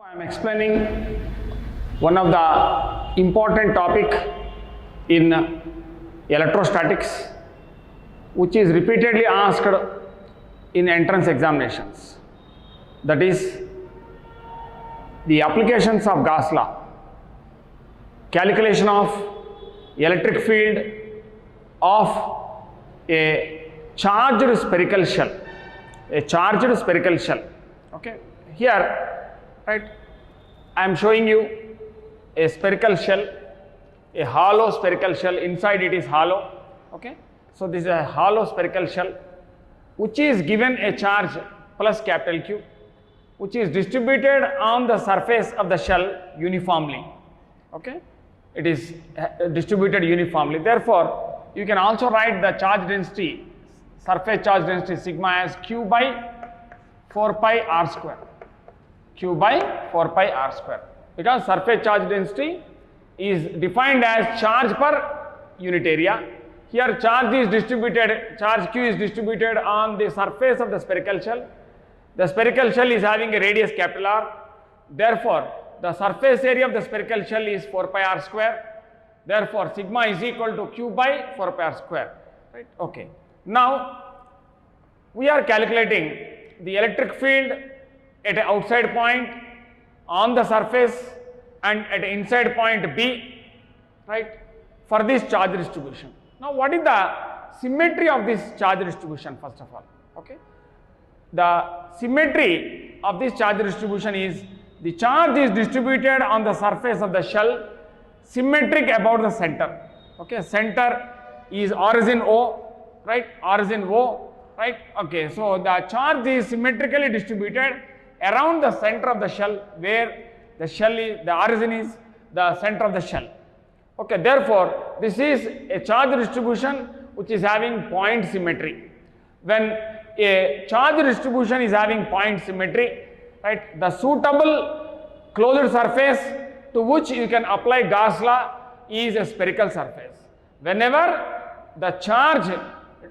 I am explaining one of the important topic in electrostatics, which is repeatedly asked in entrance examinations. That is the applications of Gauss law, calculation of electric field of a charged spherical shell, okay. Here, right, I am showing you a spherical shell, a hollow spherical shell. Inside it is hollow, okay. So this is a hollow spherical shell which is given a charge plus capital Q, which is distributed on the surface of the shell uniformly, okay. It is distributed uniformly. Therefore, you can also write the charge density, surface charge density sigma as Q by 4 pi r square. Q by 4 pi r square, because surface charge density is defined as charge per unit area. Here charge is distributed, charge Q is distributed on the surface of the spherical shell. The spherical shell is having a radius capital R. Therefore, the surface area of the spherical shell is 4 pi r square. Therefore, sigma is equal to Q by 4 pi r square. Right? Okay. Now, we are calculating the electric field at an outside point on the surface and at an inside point B, right, for this charge distribution. Now, what is the symmetry of this charge distribution first of all? Okay. The symmetry of this charge distribution is the charge is distributed on the surface of the shell, symmetric about the center. Okay, center is origin O, right? Origin O, right? Okay, so the charge is symmetrically distributed around the center of the shell, where the shell is, the origin is the center of the shell. Okay, therefore, this is a charge distribution which is having point symmetry. When a charge distribution is having point symmetry, right, the suitable closed surface to which you can apply Gauss law is a spherical surface. Whenever the charge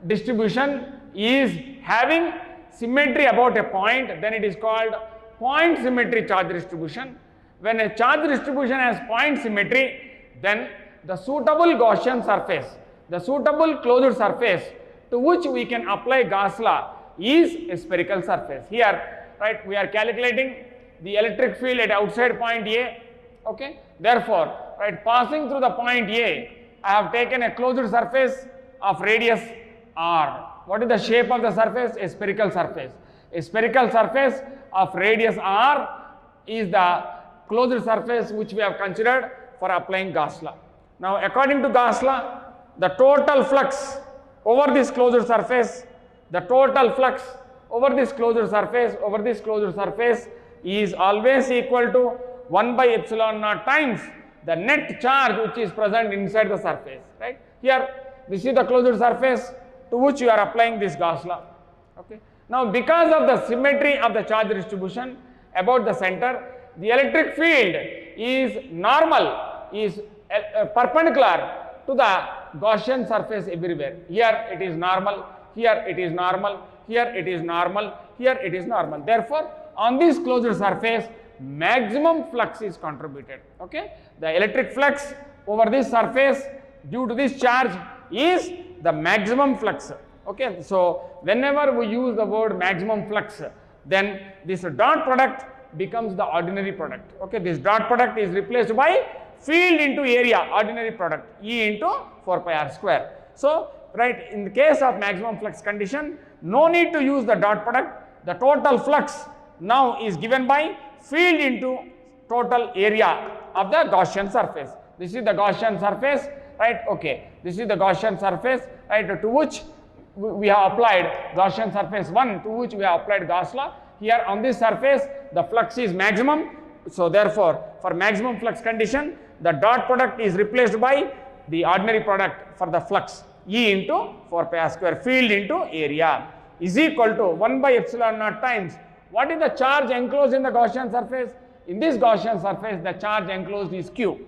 distribution is having symmetry about a point, then it is called point symmetry charge distribution. When a charge distribution has point symmetry, then the suitable Gaussian surface, the suitable closed surface to which we can apply Gauss law is a spherical surface. Here, right, we are calculating the electric field at outside point A, okay. Therefore, right, passing through the point A, I have taken a closed surface of radius R. What is the shape of the surface? A spherical surface. A spherical surface of radius R is the closed surface which we have considered for applying Gauss law. Now, according to Gauss law, the total flux over this closed surface, the total flux over this closed surface is always equal to 1 by epsilon naught times the net charge which is present inside the surface, right? Here, this is the closed surface to which you are applying this Gauss law, okay. Now, because of the symmetry of the charge distribution about the center, the electric field is normal, is perpendicular to the Gaussian surface everywhere. Here it is normal, here it is normal, here it is normal, here it is normal. Therefore, on this closed surface, maximum flux is contributed, okay. The electric flux over this surface due to this charge is the maximum flux, okay. So, whenever we use the word maximum flux, then this dot product becomes the ordinary product, okay. This dot product is replaced by field into area, ordinary product, E into 4 pi r square. So, right, in the case of maximum flux condition, no need to use the dot product. The total flux now is given by field into total area of the Gaussian surface. This is the Gaussian surface, right, okay. This is the Gaussian surface, right, to which we have applied Gaussian surface 1, to which we have applied Gauss law. Here on this surface, the flux is maximum. So, therefore, for maximum flux condition, the dot product is replaced by the ordinary product for the flux, E into 4 pi r square, field into area, is equal to 1 by epsilon naught times. What is the charge enclosed in the Gaussian surface? In this Gaussian surface, the charge enclosed is Q.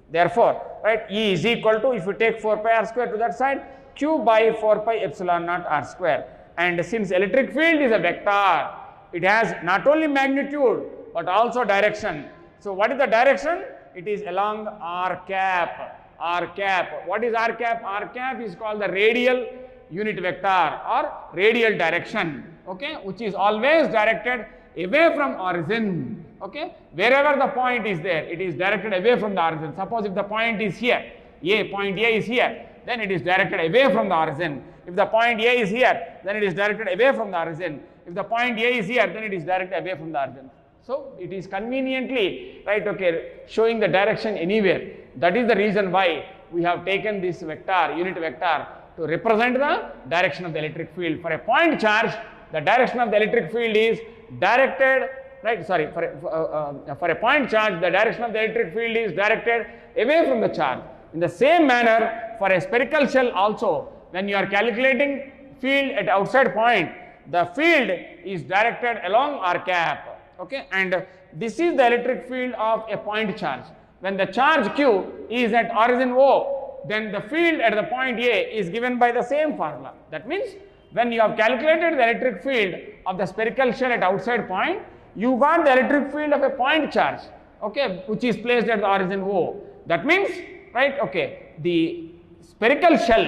Therefore, right, E is equal to, if you take 4 pi r square to that side, Q by 4 pi epsilon naught r square. And since electric field is a vector, it has not only magnitude but also direction. So what is the direction? It is along r cap. R cap. What is r cap? R cap is called the radial unit vector or radial direction, okay, which is always directed away from origin, okay. Wherever the point is there, it is directed away from the origin. Suppose if the point is here, point A is here, then it is directed away from the origin. If the point A is here, then it is directed away from the origin. If the point A is here, then it is directed away from the origin. So it is conveniently, right, okay, showing the direction anywhere. That is the reason why we have taken this vector, unit vector, to represent the direction of the electric field. For a point charge, the direction of the electric field is directed, right, sorry, for a point charge, the direction of the electric field is directed away from the charge. In the same manner, for a spherical shell also, when you are calculating field at outside point, the field is directed along r cap, okay, and this is the electric field of a point charge. When the charge Q is at origin O, then the field at the point A is given by the same formula. That means when you have calculated the electric field of the spherical shell at outside point, you got the electric field of a point charge, okay, which is placed at the origin O. That means, right, okay, the spherical shell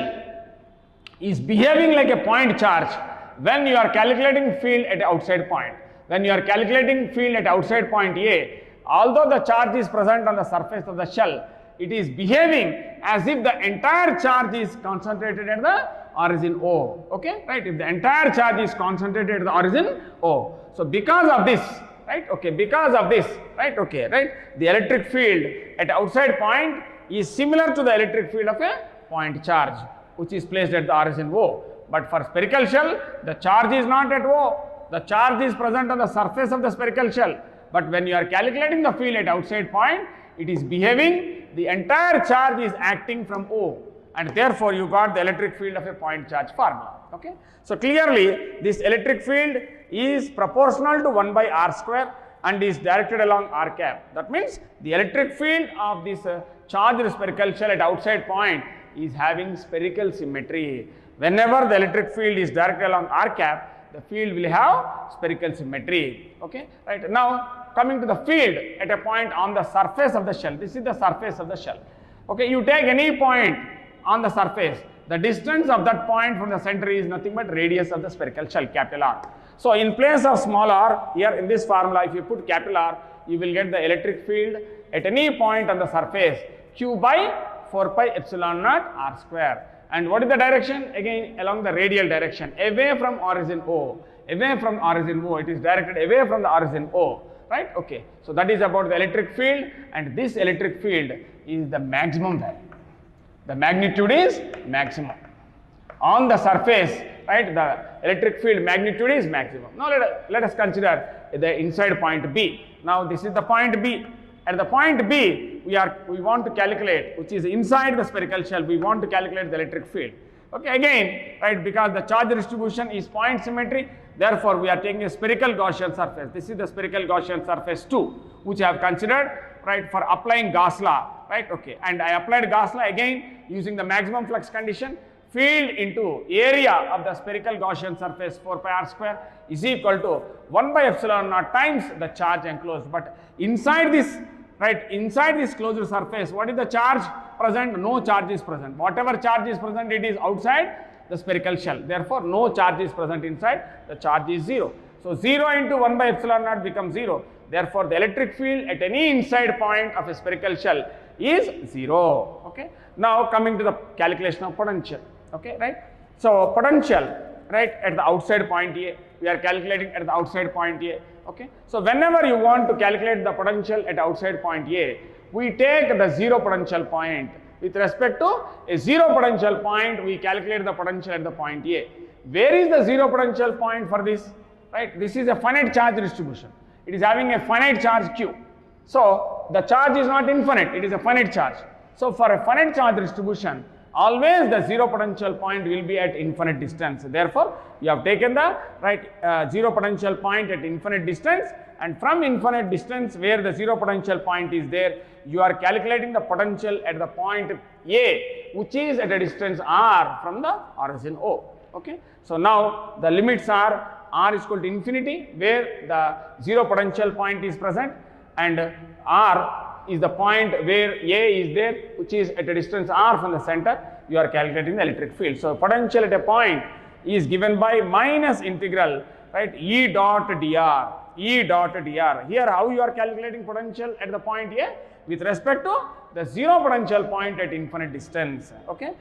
is behaving like a point charge when you are calculating field at outside point. When you are calculating field at outside point A, although the charge is present on the surface of the shell, it is behaving as if the entire charge is concentrated at the origin O, okay, right, if the entire charge is concentrated at the origin O. So because of this, right, okay, because of this, right, okay, right, the electric field at outside point is similar to the electric field of a point charge, which is placed at the origin O. But for spherical shell, the charge is not at O, the charge is present on the surface of the spherical shell. But when you are calculating the field at outside point, it is behaving, the entire charge is acting from O, and therefore you got the electric field of a point charge formula, okay. So clearly this electric field is proportional to 1 by r square and is directed along r cap. That means the electric field of this charged spherical shell at outside point is having spherical symmetry. Whenever the electric field is directed along r cap, the field will have spherical symmetry, okay, right. Now coming to the field at a point on the surface of the shell, this is the surface of the shell, okay, you take any point on the surface, the distance of that point from the center is nothing but radius of the spherical shell, capital R. So in place of small r, here in this formula, if you put capital R, you will get the electric field at any point on the surface, Q by 4 pi epsilon naught r square. And what is the direction? Again along the radial direction, away from origin O, away from origin O, it is directed away from the origin O, right, okay. So that is about the electric field, and this electric field is the maximum value. The magnitude is maximum. On the surface, right, the electric field magnitude is maximum. Now let us consider the inside point B. Now this is the point B. At the point B, we want to calculate, which is inside the spherical shell, we want to calculate the electric field. Okay, again, right, because the charge distribution is point symmetry, therefore we are taking a spherical Gaussian surface. This is the spherical Gaussian surface 2, which I have considered, right, for applying Gauss law, right, okay. And I applied Gauss law again using the maximum flux condition. Field into area of the spherical Gaussian surface 4 pi r square is equal to 1 by epsilon naught times the charge enclosed. But inside this, right, inside this closed surface, what is the charge present? No charge is present. Whatever charge is present, it is outside the spherical shell. Therefore, no charge is present inside, the charge is 0. So 0 into 1 by epsilon naught becomes 0. Therefore, the electric field at any inside point of a spherical shell is 0. Okay. Now coming to the calculation of potential. Okay, right. So potential, right, at the outside point A, we are calculating at the outside point A. Okay. So whenever you want to calculate the potential at outside point A, we take the zero potential point. With respect to a zero potential point, we calculate the potential at the point A. Where is the zero potential point for this? Right. This is a finite charge distribution. It is having a finite charge Q. So the charge is not infinite, it is a finite charge. So for a finite charge distribution, always the zero potential point will be at infinite distance. Therefore, you have taken the zero potential point at infinite distance, and from infinite distance where the zero potential point is there, you are calculating the potential at the point A, which is at a distance r from the origin O. Okay. So now the limits are r is equal to infinity, where the zero potential point is present, and r is the point where A is there, which is at a distance r from the center. You are calculating the electric field. So potential at a point is given by minus integral, right, E dot dr. E dot dr. Here how you are calculating potential at the point A with respect to the zero potential point at infinite distance. Okay.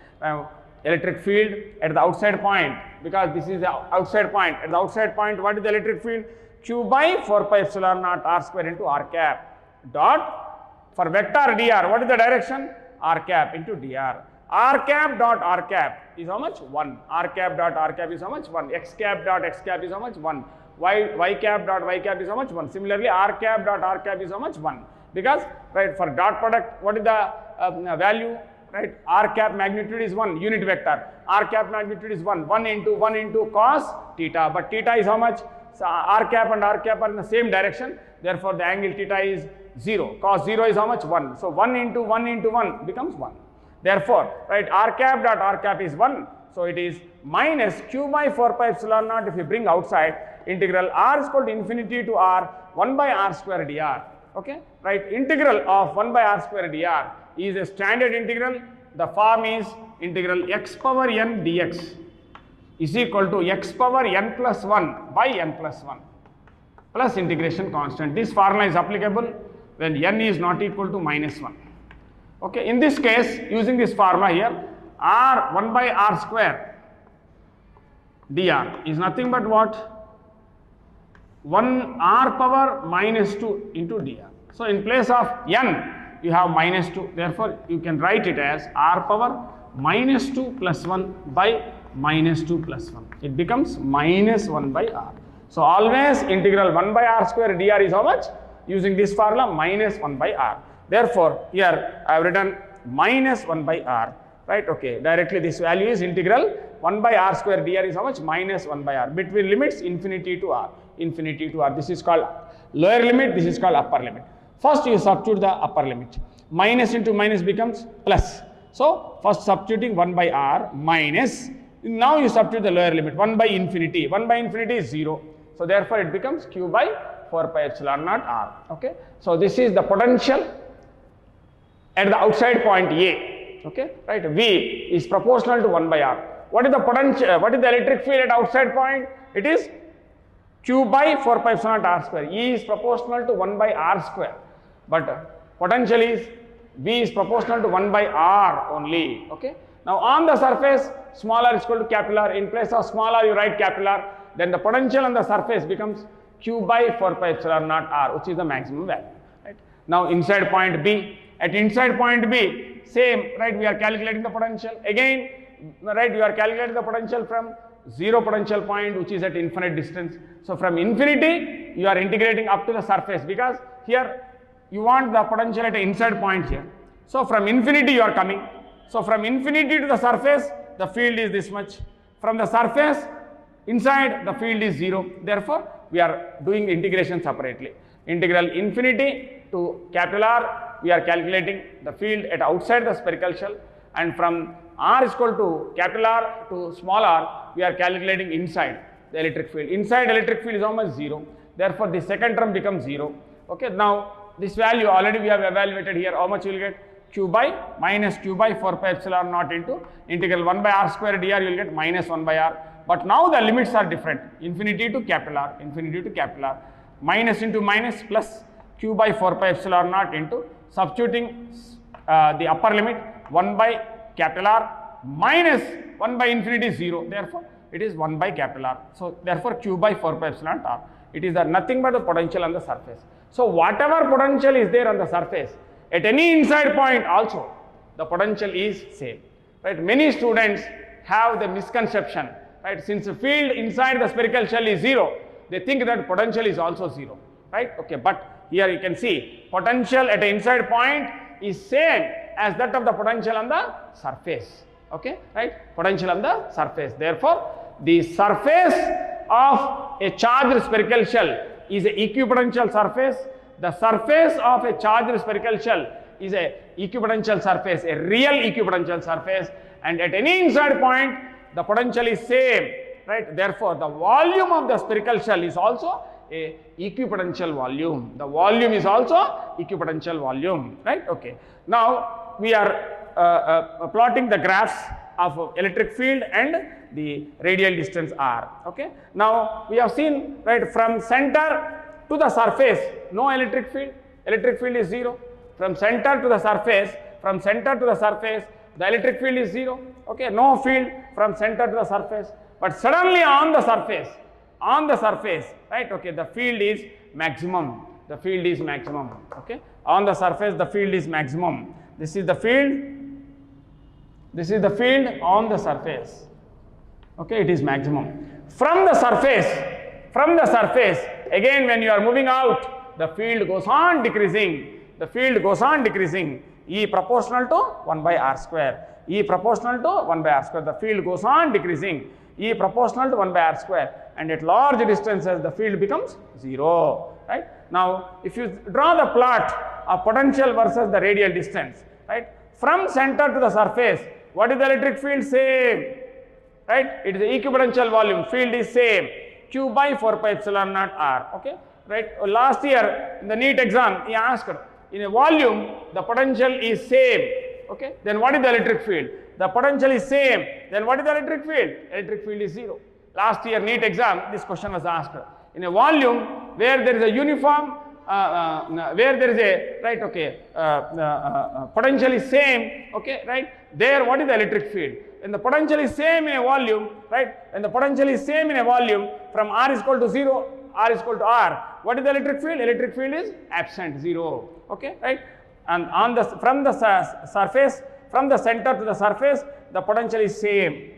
Electric field at the outside point, because this is the outside point. At the outside point, what is the electric field? Q by 4 pi epsilon naught r square into r cap dot, for vector dr, what is the direction? R cap into dr. R cap dot r cap is how much? 1. R cap dot r cap is how much? 1. X cap dot x cap is how much? 1. Y cap dot y cap is how much? 1. Similarly, r cap dot r cap is how much? 1. Because, right, for dot product, what is the value? Right, r cap magnitude is 1, unit vector. R cap magnitude is 1. 1 into cos theta. But theta is how much? So r cap and r cap are in the same direction. Therefore, the angle theta is 0. Cos 0 is how much? 1. So 1 into 1 becomes 1. Therefore, right, r cap dot r cap is 1. So it is minus q by 4 pi epsilon naught if you bring outside, integral r is equal to infinity to r 1 by r square dr. Okay, right, integral of 1 by r square dr is a standard integral. The form is integral x power n dx is equal to x power n plus 1 by n plus 1 plus integration constant. This formula is applicable when n is not equal to minus 1. Okay, in this case, using this formula here, r 1 by r square dr is nothing but what? 1 r power minus 2 into dr. So in place of n, you have minus 2. Therefore, you can write it as r power minus 2 plus 1 by minus 2 plus 1. It becomes minus 1 by r. So always integral 1 by r square dr is how much? Using this formula, minus 1 by r. Therefore, here I have written minus 1 by r. Right? Okay. Directly this value is integral 1 by r square dr is how much? Minus 1 by r. Between limits infinity to r. Infinity to r. This is called lower limit. This is called upper limit. First you substitute the upper limit. Minus into minus becomes plus. So first substituting 1 by r minus. Now you substitute the lower limit. 1 by infinity. 1 by infinity is 0. So therefore it becomes q by 4 pi epsilon naught r. Okay. So this is the potential at the outside point A. Okay. Right. V is proportional to 1 by r. What is the potential? What is the electric field at outside point? It is q by 4 pi epsilon naught r square. E is proportional to 1 by r square. But potential is V is proportional to 1 by r only. Okay. Now on the surface, small r is equal to capital R. In place of small r, you write capital R. Then the potential on the surface becomes q by 4 pi epsilon naught r, which is the maximum value. Right. Now inside point B. At inside point B, same. Right. We are calculating the potential again. Right. You are calculating the potential from zero potential point, which is at infinite distance. So from infinity, you are integrating up to the surface, because here you want the potential at an inside point here. So from infinity you are coming. So from infinity to the surface, the field is this much. From the surface, inside the field is 0. Therefore, we are doing the integration separately. Integral infinity to capital R, we are calculating the field at outside the spherical shell. And from r is equal to capital R to small r, we are calculating inside the electric field. Inside electric field is how much? 0. Therefore, the second term becomes 0. Okay. Now, this value already we have evaluated here. How much you will get? Q by minus q by 4 pi epsilon naught into integral 1 by r square dr, you will get minus 1 by r. But now the limits are different. Infinity to capital R, infinity to capital R. Minus into minus plus q by 4 pi epsilon naught into substituting the upper limit 1 by capital R minus 1 by infinity 0. Therefore, it is 1 by capital R. So, therefore, q by 4 pi epsilon r. It is nothing but the potential on the surface. So, whatever potential is there on the surface, at any inside point also, the potential is same. Right? Many students have the misconception. Right? Since the field inside the spherical shell is 0, they think that potential is also 0. Right? Okay. But here you can see potential at an inside point is same as that of the potential on the surface. Okay. Right? Potential on the surface. Therefore, the surface of a charged spherical shell is an equipotential surface. The surface of a charged spherical shell is a equipotential surface, a real equipotential surface, and at any inside point, the potential is same right? Therefore, the volume of the spherical shell is also a equipotential volume. The volume is also equipotential volume, right? Okay. Now we are plotting the graphs of electric field and the radial distance r. Okay. Now we have seen, right, from center to the surface, no electric field. Electric field is 0. From center to the surface, the electric field is 0. Okay. No field from center to the surface. But suddenly on the surface, right, okay, the field is maximum. Okay. On the surface, the field is maximum. This is the field. This is the field on the surface. Okay, it is maximum. From the surface, again when you are moving out, the field goes on decreasing. E proportional to 1 by r square. The field goes on decreasing. E proportional to 1 by r square. And at large distances, the field becomes 0. Right? Now, if you draw the plot of potential versus the radial distance, right? From center to the surface, what is the electric field? Same. Right? It is the equipotential volume. Field is same. Q by 4 pi epsilon naught r. Okay. Right? Last year in the NEET exam, he asked, in a volume, the potential is same. Okay. Then what is the electric field? The potential is same. Then what is the electric field? Electric field is 0. Last year NEET exam, this question was asked. In a volume where there is a uniform, where there is a, right, okay, potential is same, okay, right, there what is the electric field? When the potential is same in a volume, right, when the potential is same in a volume from r is equal to 0, r is equal to r, what is the electric field? Electric field is absent, 0, okay, right, and on the, from the surface, from the center to the surface, the potential is same,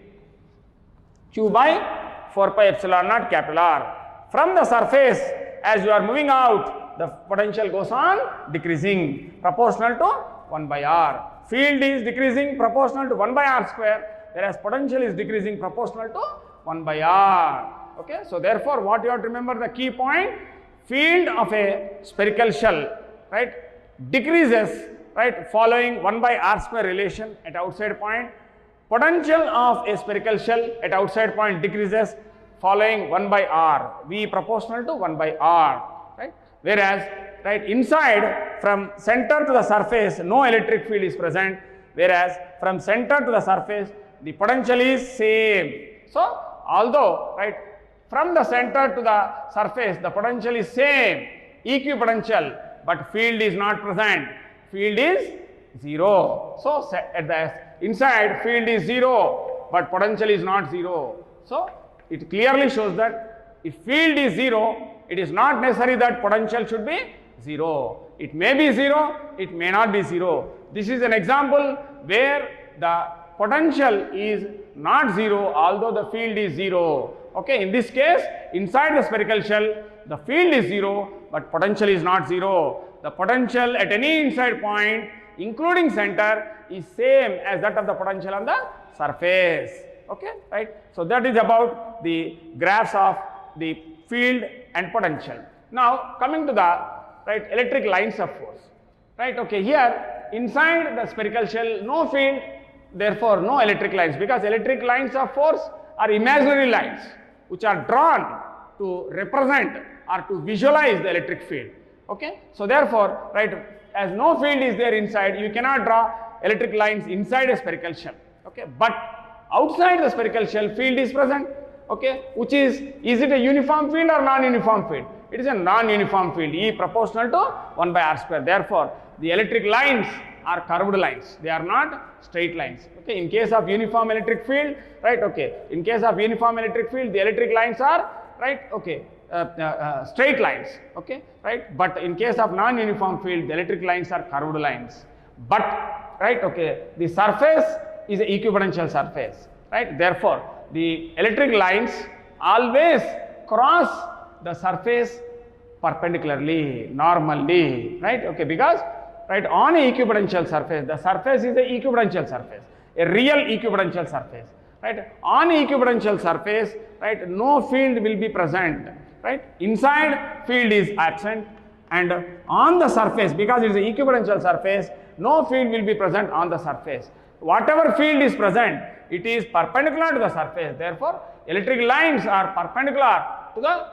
Q by 4 pi epsilon naught capital R. From the surface, as you are moving out, the potential goes on decreasing, proportional to 1 by r. Field is decreasing proportional to 1 by r square, whereas potential is decreasing proportional to 1 by r. Okay, so therefore, what you have to remember, the key point, field of a spherical shell, right, decreases, right, following 1 by r square relation at outside point. Potential of a spherical shell at outside point decreases following 1 by r, V proportional to 1 by r, right? Whereas, right, inside from center to the surface, no electric field is present, whereas from center to the surface, the potential is same. So, although, right, from the center to the surface, the potential is same, equipotential, but field is not present, field is 0. So, at the inside, field is 0, but potential is not 0. So, it clearly shows that if field is 0, it is not necessary that potential should be 0. It may be 0, it may not be 0. This is an example where the potential is not 0, although the field is 0. Okay, in this case, inside the spherical shell, the field is 0, but potential is not 0. The potential at any inside point, including center, is same as that of the potential on the surface. Okay, right. So that is about the graphs of the field and potential. Now coming to the, right, electric lines of force. Right. Okay. Here inside the spherical shell, no field, therefore no electric lines, because electric lines of force are imaginary lines which are drawn to represent or to visualize the electric field. Okay. So therefore, right, as no field is there inside, you cannot draw electric lines inside a spherical shell. Okay. But outside the spherical shell, field is present. Okay. Which is it a uniform field or non-uniform field? It is a non-uniform field, E proportional to 1 by r square. Therefore, the electric lines are curved lines. They are not straight lines. Okay. In case of uniform electric field, right, okay, in case of uniform electric field, the electric lines are, right, okay, straight lines. Okay, right. But in case of non-uniform field, the electric lines are curved lines. But, right, okay, the surface is an equipotential surface, right. Therefore, the electric lines always cross the surface perpendicularly, normally, right, okay, because, right, on a equipotential surface, the surface is a equipotential surface, a real equipotential surface, right. On a equipotential surface, right, no field will be present, right, inside field is absent, and on the surface, because it is an equipotential surface, no field will be present on the surface. Whatever field is present, it is perpendicular to the surface, therefore electric lines are perpendicular to the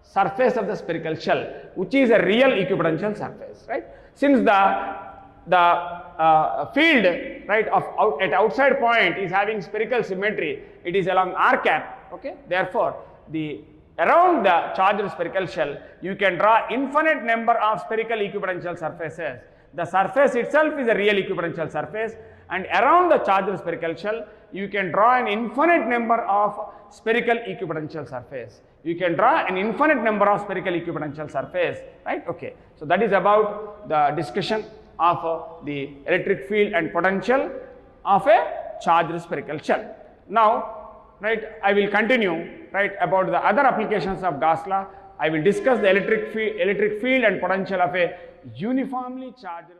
surface of the spherical shell, which is a real equipotential surface, right? Since the field, right, at outside point is having spherical symmetry, it is along r cap, okay? Therefore, around the charged spherical shell, you can draw infinite number of spherical equipotential surfaces. The surface itself is a real equipotential surface, and around the charged spherical shell, you can draw an infinite number of spherical equipotential surface. You can draw an infinite number of spherical equipotential surface, right? Okay. So that is about the discussion of the electric field and potential of a charged spherical shell. Now, right, I will continue, right, about the other applications of Gauss law. I will discuss the electric field and potential of a uniformly charged